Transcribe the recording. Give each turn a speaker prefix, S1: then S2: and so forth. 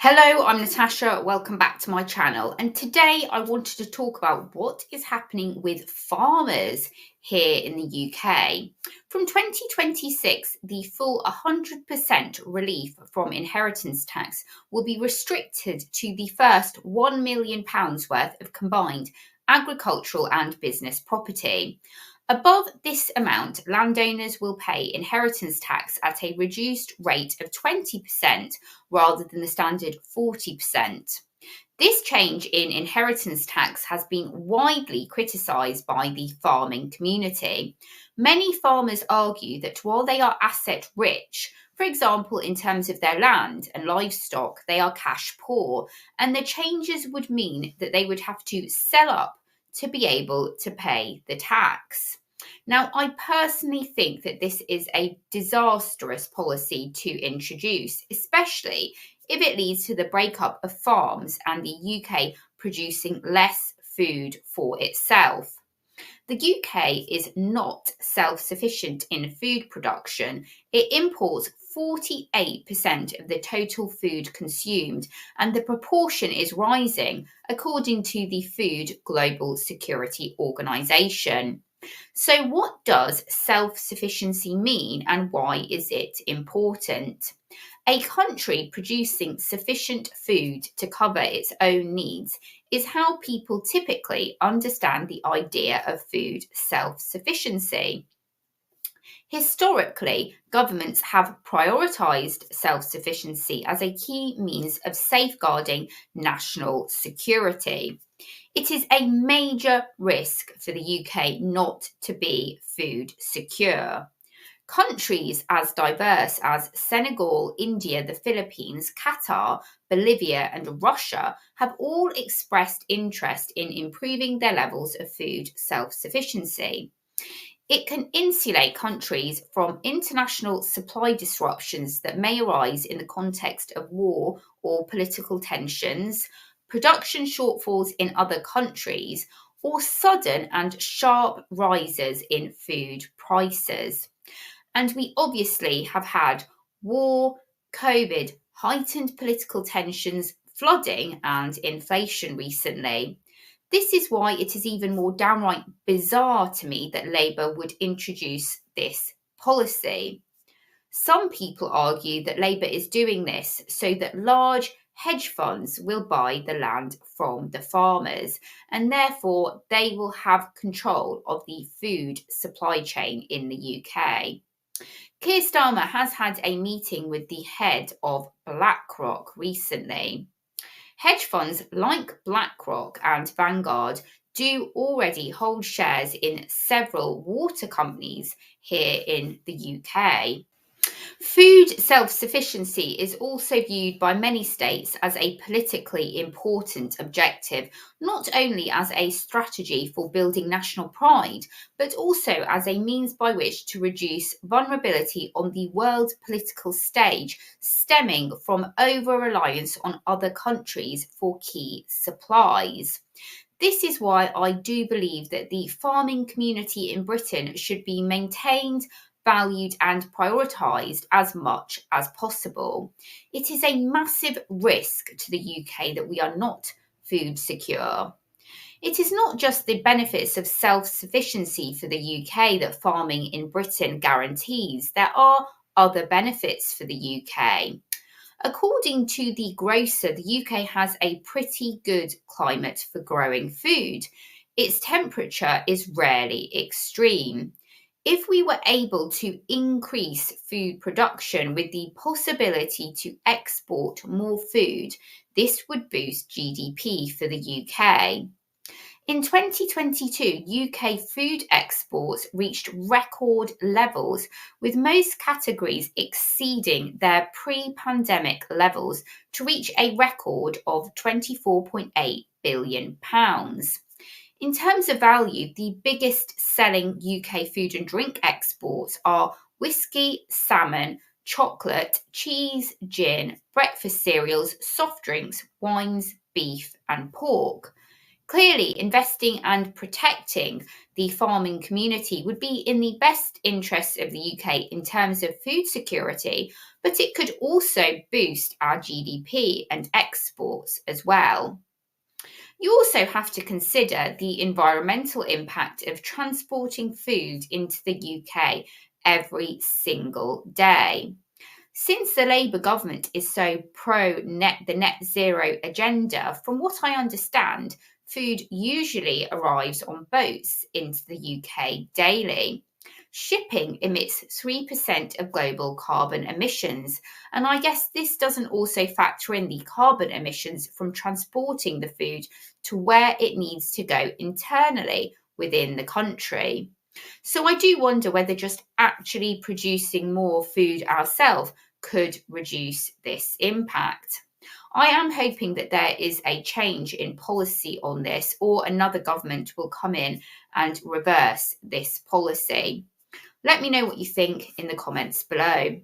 S1: Hello, I'm Natasha. Welcome back to my channel. And today I wanted to talk about what is happening with farmers here in the UK. From 2026, the full 100% relief from inheritance tax will be restricted to the first £1 million worth of combined agricultural and business property. Above this amount, landowners will pay inheritance tax at a reduced rate of 20% rather than the standard 40%. This change in inheritance tax has been widely criticised by the farming community. Many farmers argue that while they are asset rich, for example, in terms of their land and livestock, they are cash poor, and the changes would mean that they would have to sell up to be able to pay the tax. Now, I personally think that this is a disastrous policy to introduce, especially if it leads to the breakup of farms and the UK producing less food for itself. The UK is not self sufficient in food production. It imports 48% of the total food consumed, and the proportion is rising, according to the Food Global Security Organization. So, what does self sufficiency mean and why is it important? A country producing sufficient food to cover its own needs is how people typically understand the idea of food self sufficiency. Historically, governments have prioritised self sufficiency as a key means of safeguarding national security. It is a major risk for the UK not to be food secure. Countries as diverse as Senegal, India, the Philippines, Qatar, Bolivia, and Russia have all expressed interest in improving their levels of food self sufficiency. It can insulate countries from international supply disruptions that may arise in the context of war or political tensions, production shortfalls in other countries, or sudden and sharp rises in food prices. And we obviously have had war, COVID, heightened political tensions, flooding, and inflation recently. This is why it is even more downright bizarre to me that Labour would introduce this policy. Some people argue that Labour is doing this so that large hedge funds will buy the land from the farmers, and therefore they will have control of the food supply chain in the UK. Keir Starmer has had a meeting with the head of BlackRock recently. Hedge funds like BlackRock and Vanguard do already hold shares in several water companies here in the UK. Food self sufficiency is also viewed by many states as a politically important objective, not only as a strategy for building national pride, but also as a means by which to reduce vulnerability on the world political stage stemming from over reliance on other countries for key supplies. This is why I do believe that the farming community in Britain should be maintained, valued, and prioritised as much as possible. It is a massive risk to the UK that we are not food secure. It is not just the benefits of self sufficiency for the UK that farming in Britain guarantees, there are other benefits for the UK. According to the grocer, the UK has a pretty good climate for growing food. Its temperature is rarely extreme. If we were able to increase food production with the possibility to export more food, this would boost GDP for the UK. In 2022, UK food exports reached record levels, with most categories exceeding their pre pandemic levels to reach a record of £24.8 billion. In terms of value, the biggest selling UK food and drink exports are whiskey, salmon, chocolate, cheese, gin, breakfast cereals, soft drinks, wines, beef, and pork. Clearly, investing and protecting the farming community would be in the best interests of the UK in terms of food security, but it could also boost our GDP and exports as well. You also have to consider the environmental impact of transporting food into the UK every single day. Since the Labour government is so the net zero agenda, from what I understand, food usually arrives on boats into the UK daily. Shipping emits 3% of global carbon emissions, and I guess this doesn't also factor in the carbon emissions from transporting the food to where it needs to go internally within the country. So I do wonder whether just actually producing more food ourselves could reduce this impact. I am hoping that there is a change in policy on this, or another government will come in and reverse this policy. Let me know what you think in the comments below.